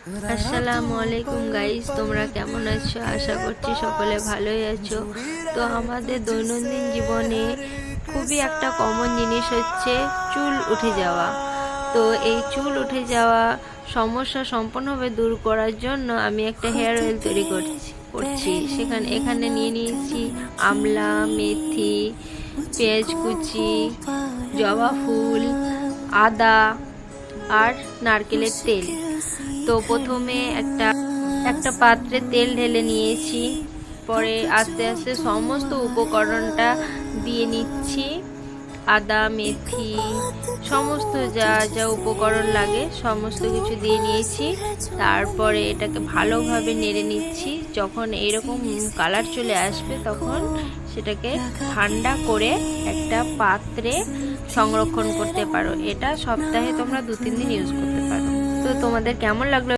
আসসালামু আলাইকুম গাইস, তোমরা কেমন আছো? আশা করছি সকলে ভালোই আছো। তো আমাদের দৈনন্দিন জীবনে খুবই একটা কমন জিনিস হচ্ছে চুল উঠে যাওয়া। তো এই চুল উঠে যাওয়া সমস্যা সম্পূর্ণভাবে দূর করার জন্য আমি একটা হেয়ার অয়েল তৈরি করছি। এখানে নিয়ে নিয়েছি আমলা, মেথি, পেঁয়াজ কুচি, জবা ফুল, আদা আর নারকেলের তেল। তো প্রথমে একটা পাত্রে তেল ঢেলে নিয়েছি, পরে আস্তে আস্তে সমস্ত উপকরণটা দিয়ে নিচ্ছি। আদা, মেথি, সমস্ত যা যা উপকরণ লাগে সমস্ত কিছু দিয়ে নিয়েছি। তারপরে এটাকে ভালোভাবে নেড়ে নিচ্ছি। যখন এরকম কালার চলে আসবে তখন সেটাকে ঠান্ডা করে একটা পাত্রে সংরক্ষণ করতে পারো। এটা সপ্তাহে তোমরা 2-3 দিন ইউজ করতে পারো। তো তোমাদের কেমন লাগলো